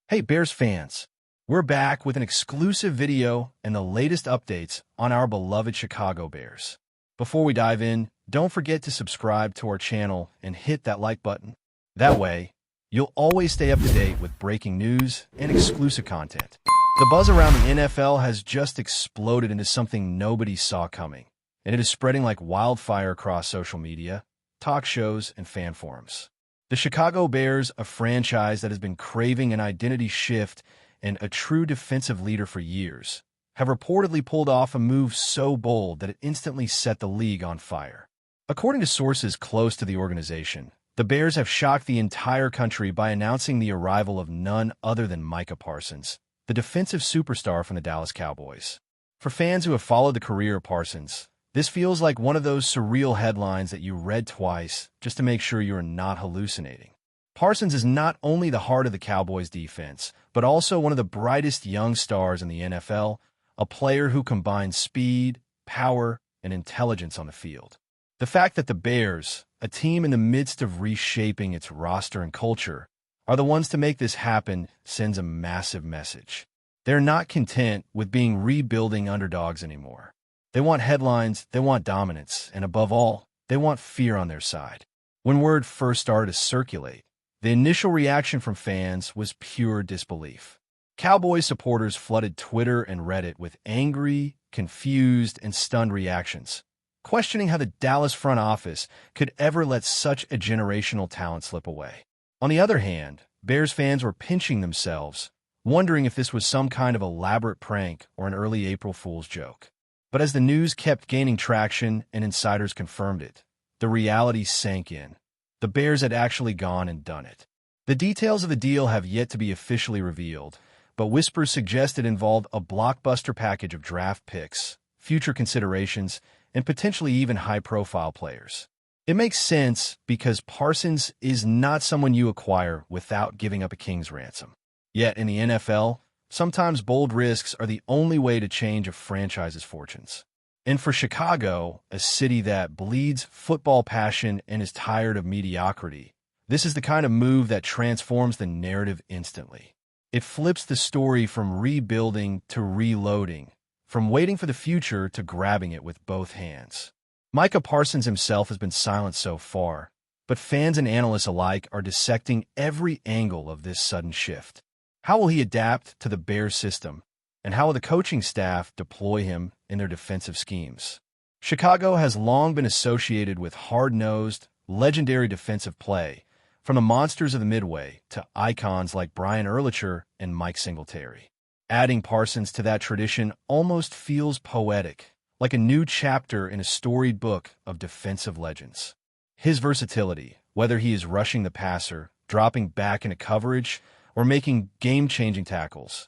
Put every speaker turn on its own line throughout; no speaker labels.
Hey Bears fans, we're back with an exclusive video and the latest updates on our beloved Chicago Bears. Before we dive in, don't forget to subscribe to our channel and hit that like button. That way, you'll always stay up to date with breaking news and exclusive content. The buzz around the NFL has just exploded into something nobody saw coming, and it is spreading like wildfire across social media, talk shows, and fan forums. The Chicago Bears, a franchise that has been craving an identity shift and a true defensive leader for years, have reportedly pulled off a move so bold that it instantly set the league on fire. According to sources close to the organization, the Bears have shocked the entire country by announcing the arrival of none other than Micah Parsons, the defensive superstar from the Dallas Cowboys. For fans who have followed the career of Parsons, this feels like one of those surreal headlines that you read twice just to make sure you're not hallucinating. Parsons is not only the heart of the Cowboys' defense, but also one of the brightest young stars in the NFL, a player who combines speed, power, and intelligence on the field. The fact that the Bears, a team in the midst of reshaping its roster and culture, are the ones to make this happen sends a massive message. They're not content with being rebuilding underdogs anymore. They want headlines, they want dominance, and above all, they want fear on their side. When word first started to circulate, the initial reaction from fans was pure disbelief. Cowboys supporters flooded Twitter and Reddit with angry, confused, and stunned reactions, questioning how the Dallas front office could ever let such a generational talent slip away. On the other hand, Bears fans were pinching themselves, wondering if this was some kind of elaborate prank or an early April Fool's joke. But as the news kept gaining traction and insiders confirmed it, the reality sank in. The Bears had actually gone and done it. The details of the deal have yet to be officially revealed, but whispers suggest it involved a blockbuster package of draft picks, future considerations, and potentially even high-profile players. It makes sense because Parsons is not someone you acquire without giving up a king's ransom. Yet in the NFL, sometimes bold risks are the only way to change a franchise's fortunes. And for Chicago, a city that bleeds football passion and is tired of mediocrity, this is the kind of move that transforms the narrative instantly. It flips the story from rebuilding to reloading, from waiting for the future to grabbing it with both hands. Micah Parsons himself has been silent so far, but fans and analysts alike are dissecting every angle of this sudden shift. How will he adapt to the Bears system, and how will the coaching staff deploy him in their defensive schemes? Chicago has long been associated with hard-nosed, legendary defensive play, from the monsters of the Midway to icons like Brian Urlacher and Mike Singletary. Adding Parsons to that tradition almost feels poetic, like a new chapter in a storied book of defensive legends. His versatility, whether he is rushing the passer, dropping back into coverage, or making game-changing tackles,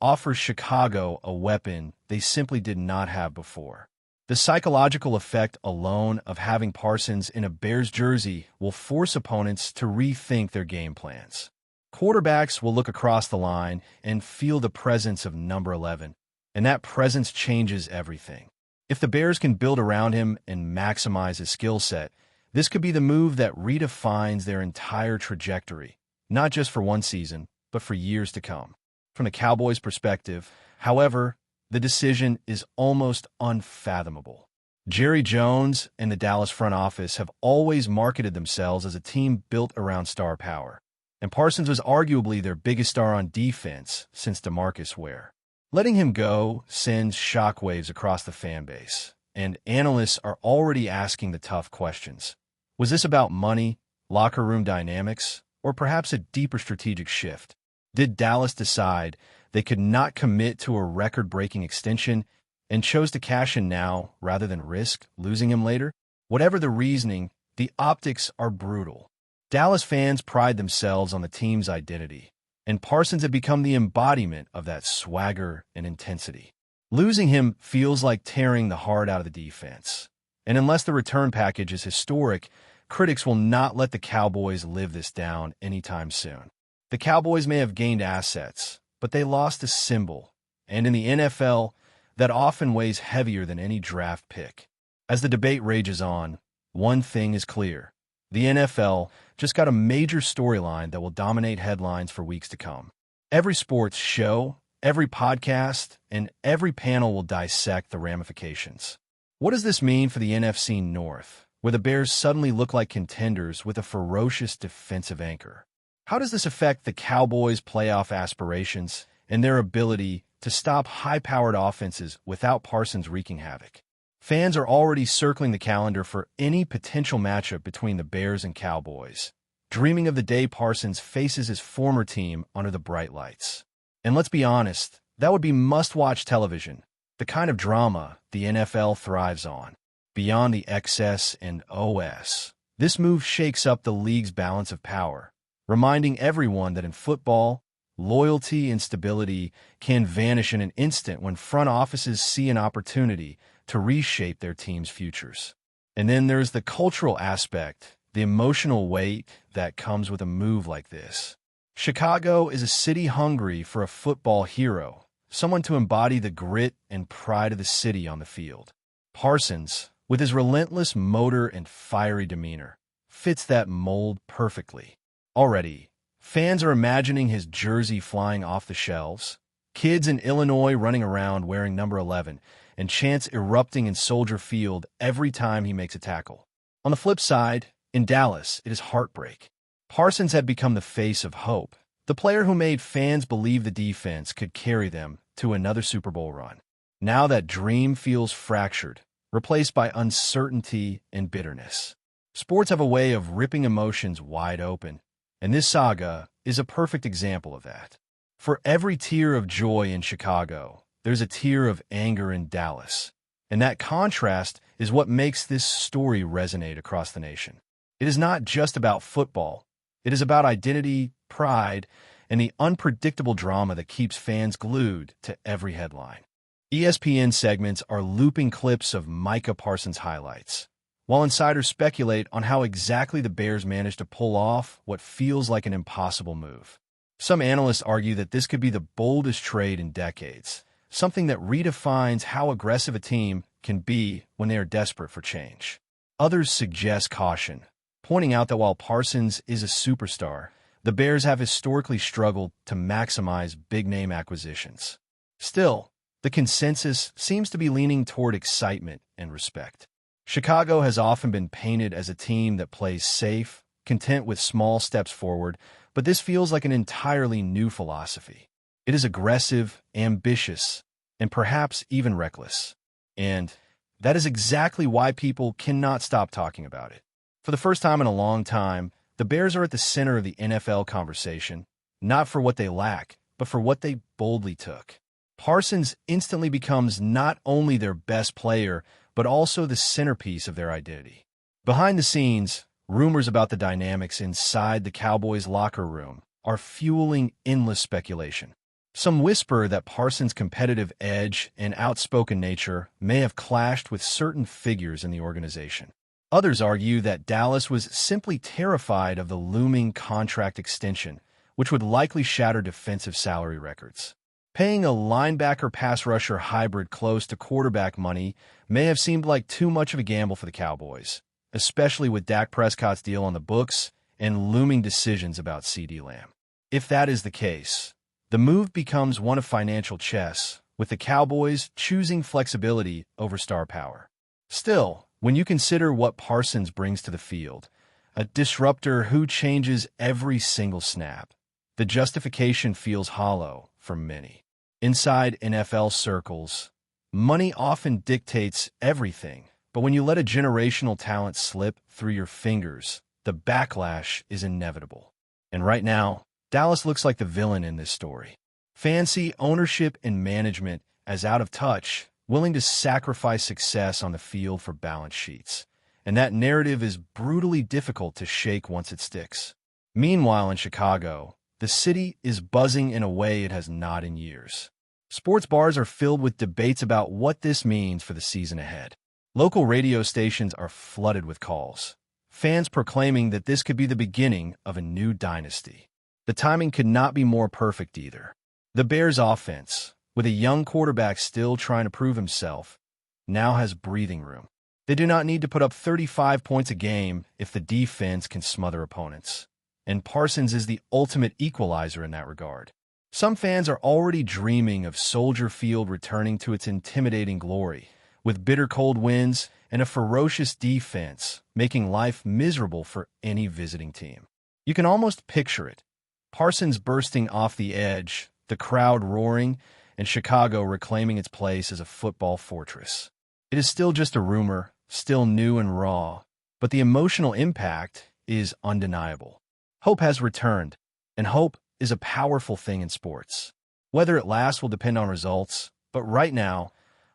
offers Chicago a weapon they simply did not have before. The psychological effect alone of having Parsons in a Bears jersey will force opponents to rethink their game plans. Quarterbacks will look across the line and feel the presence of number 11, and that presence changes everything. If the Bears can build around him and maximize his skill set, this could be the move that redefines their entire trajectory, not just for one season, but for years to come. From the Cowboys' perspective, however, the decision is almost unfathomable. Jerry Jones and the Dallas front office have always marketed themselves as a team built around star power, and Parsons was arguably their biggest star on defense since DeMarcus Ware. Letting him go sends shockwaves across the fan base, and analysts are already asking the tough questions. Was this about money, locker room dynamics, or perhaps a deeper strategic shift? Did Dallas decide they could not commit to a record-breaking extension and chose to cash in now rather than risk losing him later? Whatever the reasoning, the optics are brutal. Dallas fans pride themselves on the team's identity, and Parsons had become the embodiment of that swagger and intensity. Losing him feels like tearing the heart out of the defense. And unless the return package is historic, critics will not let the Cowboys live this down anytime soon. The Cowboys may have gained assets, but they lost a symbol, and in the NFL, that often weighs heavier than any draft pick. As the debate rages on, one thing is clear. The NFL just got a major storyline that will dominate headlines for weeks to come. Every sports show, every podcast, and every panel will dissect the ramifications. What does this mean for the NFC North, where the Bears suddenly look like contenders with a ferocious defensive anchor? How does this affect the Cowboys' playoff aspirations and their ability to stop high-powered offenses without Parsons wreaking havoc? Fans are already circling the calendar for any potential matchup between the Bears and Cowboys, dreaming of the day Parsons faces his former team under the bright lights. And let's be honest, that would be must-watch television, the kind of drama the NFL thrives on. Beyond the XS and OS, this move shakes up the league's balance of power, reminding everyone that in football, loyalty and stability can vanish in an instant when front offices see an opportunity to reshape their team's futures. And then there's the cultural aspect, the emotional weight that comes with a move like this. Chicago is a city hungry for a football hero, someone to embody the grit and pride of the city on the field. Parsons, with his relentless motor and fiery demeanor, fits that mold perfectly. Already, fans are imagining his jersey flying off the shelves, kids in Illinois running around wearing number 11, and chants erupting in Soldier Field every time he makes a tackle. On the flip side, in Dallas, it is heartbreak. Parsons had become the face of hope, the player who made fans believe the defense could carry them to another Super Bowl run. Now that dream feels fractured, replaced by uncertainty and bitterness. Sports have a way of ripping emotions wide open, and this saga is a perfect example of that. For every tear of joy in Chicago, there's a tear of anger in Dallas, and that contrast is what makes this story resonate across the nation. It is not just about football. It is about identity, pride, and the unpredictable drama that keeps fans glued to every headline. ESPN segments are looping clips of Micah Parsons highlights, while insiders speculate on how exactly the Bears managed to pull off what feels like an impossible move. Some analysts argue that this could be the boldest trade in decades, something that redefines how aggressive a team can be when they are desperate for change. Others suggest caution, pointing out that while Parsons is a superstar, the Bears have historically struggled to maximize big-name acquisitions. Still, the consensus seems to be leaning toward excitement and respect. Chicago has often been painted as a team that plays safe, content with small steps forward, but this feels like an entirely new philosophy. It is aggressive, ambitious, and perhaps even reckless. And that is exactly why people cannot stop talking about it. For the first time in a long time, the Bears are at the center of the NFL conversation, not for what they lack, but for what they boldly took. Parsons instantly becomes not only their best player, but also the centerpiece of their identity. Behind the scenes, rumors about the dynamics inside the Cowboys' locker room are fueling endless speculation. Some whisper that Parsons' competitive edge and outspoken nature may have clashed with certain figures in the organization. Others argue that Dallas was simply terrified of the looming contract extension, which would likely shatter defensive salary records. Paying a linebacker pass rusher hybrid close to quarterback money may have seemed like too much of a gamble for the Cowboys, especially with Dak Prescott's deal on the books and looming decisions about CeeDee Lamb. If that is the case, the move becomes one of financial chess, with the Cowboys choosing flexibility over star power. Still, when you consider what Parsons brings to the field, a disruptor who changes every single snap, the justification feels hollow for many. Inside NFL circles, money often dictates everything, but when you let a generational talent slip through your fingers, the backlash is inevitable. And right now, Dallas looks like the villain in this story. Fans see ownership and management as out of touch, willing to sacrifice success on the field for balance sheets. And that narrative is brutally difficult to shake once it sticks. Meanwhile, in Chicago, the city is buzzing in a way it has not in years. Sports bars are filled with debates about what this means for the season ahead. Local radio stations are flooded with calls, fans proclaiming that this could be the beginning of a new dynasty. The timing could not be more perfect either. The Bears' offense, with a young quarterback still trying to prove himself, now has breathing room. They do not need to put up 35 points a game if the defense can smother opponents. And Parsons is the ultimate equalizer in that regard. Some fans are already dreaming of Soldier Field returning to its intimidating glory, with bitter cold winds and a ferocious defense making life miserable for any visiting team. You can almost picture it. Parsons bursting off the edge, the crowd roaring, and Chicago reclaiming its place as a football fortress. It is still just a rumor, still new and raw, but the emotional impact is undeniable. Hope has returned, and hope is a powerful thing in sports. Whether it lasts will depend on results, but right now,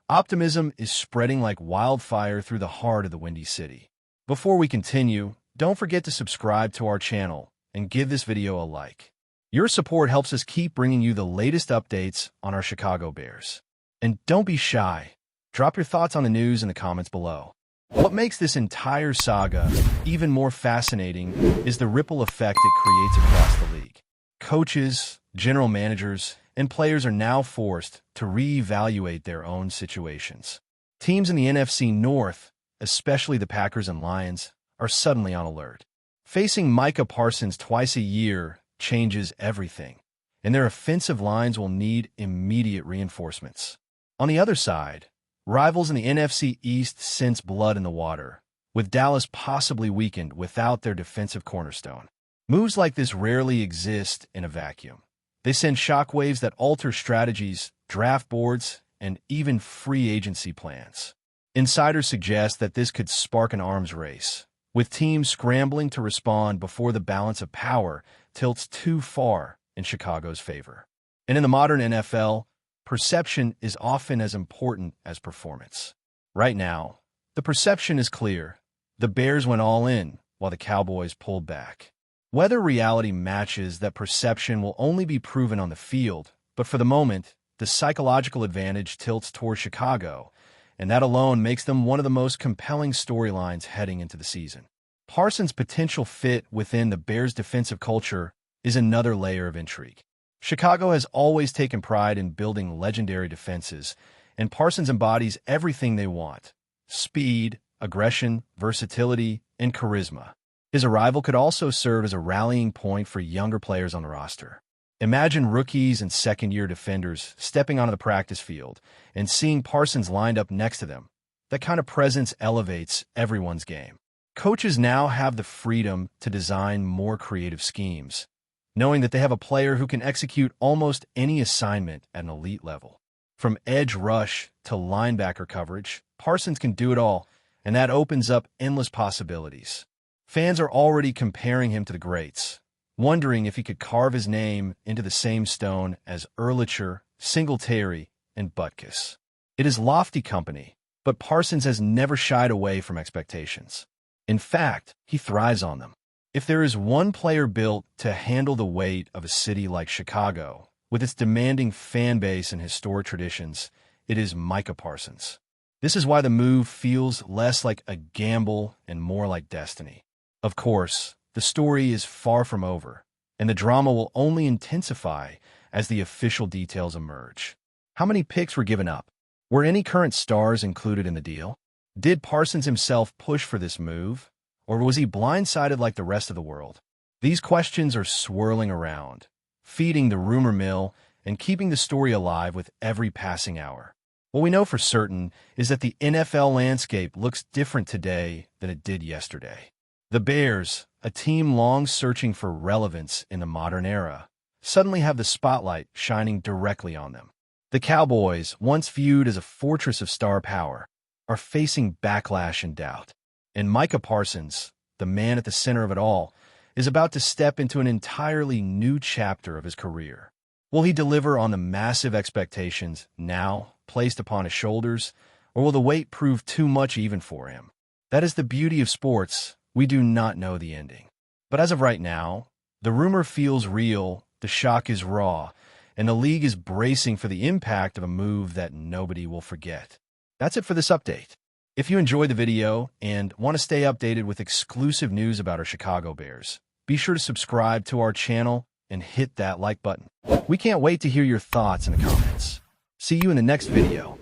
optimism is spreading like wildfire through the heart of the Windy City. Before we continue, don't forget to subscribe to our channel and give this video a like. Your support helps us keep bringing you the latest updates on our Chicago Bears. And don't be shy. Drop your thoughts on the news in the comments below. What makes this entire saga even more fascinating is the ripple effect it creates across the league. Coaches, general managers, and players are now forced to reevaluate their own situations. Teams in the NFC North, especially the Packers and Lions, are suddenly on alert. Facing Micah Parsons twice a year changes everything, and their offensive lines will need immediate reinforcements. On the other side, rivals in the NFC East sense blood in the water, with Dallas possibly weakened without their defensive cornerstone. Moves like this rarely exist in a vacuum. They send shockwaves that alter strategies, draft boards, and even free agency plans. Insiders suggest that this could spark an arms race, with teams scrambling to respond before the balance of power tilts too far in Chicago's favor. And in the modern NFL, perception is often as important as performance. Right now, the perception is clear. The Bears went all in, while the Cowboys pulled back. Whether reality matches that perception will only be proven on the field, but for the moment, the psychological advantage tilts toward Chicago, and that alone makes them one of the most compelling storylines heading into the season. Parsons' potential fit within the Bears' defensive culture is another layer of intrigue. Chicago has always taken pride in building legendary defenses, and Parsons embodies everything they want: speed, aggression, versatility, and charisma. His arrival could also serve as a rallying point for younger players on the roster. Imagine rookies and second-year defenders stepping onto the practice field and seeing Parsons lined up next to them. That kind of presence elevates everyone's game. Coaches now have the freedom to design more creative schemes, knowing that they have a player who can execute almost any assignment at an elite level. From edge rush to linebacker coverage, Parsons can do it all, and that opens up endless possibilities. Fans are already comparing him to the greats, wondering if he could carve his name into the same stone as Ehrlicher, Singletary, and Butkus. It is lofty company, but Parsons has never shied away from expectations. In fact, he thrives on them. If there is one player built to handle the weight of a city like Chicago, with its demanding fan base and historic traditions, it is Micah Parsons. This is why the move feels less like a gamble and more like destiny. Of course, the story is far from over, and the drama will only intensify as the official details emerge. How many picks were given up? Were any current stars included in the deal? Did Parsons himself push for this move, or was he blindsided like the rest of the world? These questions are swirling around, feeding the rumor mill and keeping the story alive with every passing hour. What we know for certain is that the NFL landscape looks different today than it did yesterday. The Bears, a team long searching for relevance in the modern era, suddenly have the spotlight shining directly on them. The Cowboys, once viewed as a fortress of star power, are facing backlash and doubt. And Micah Parsons, the man at the center of it all, is about to step into an entirely new chapter of his career. Will he deliver on the massive expectations now placed upon his shoulders, or will the weight prove too much even for him? That is the beauty of sports. We do not know the ending. But as of right now, the rumor feels real, the shock is raw, and the league is bracing for the impact of a move that nobody will forget. That's it for this update. If you enjoyed the video and want to stay updated with exclusive news about our Chicago Bears, be sure to subscribe to our channel and hit that like button. We can't wait to hear your thoughts in the comments. See you in the next video.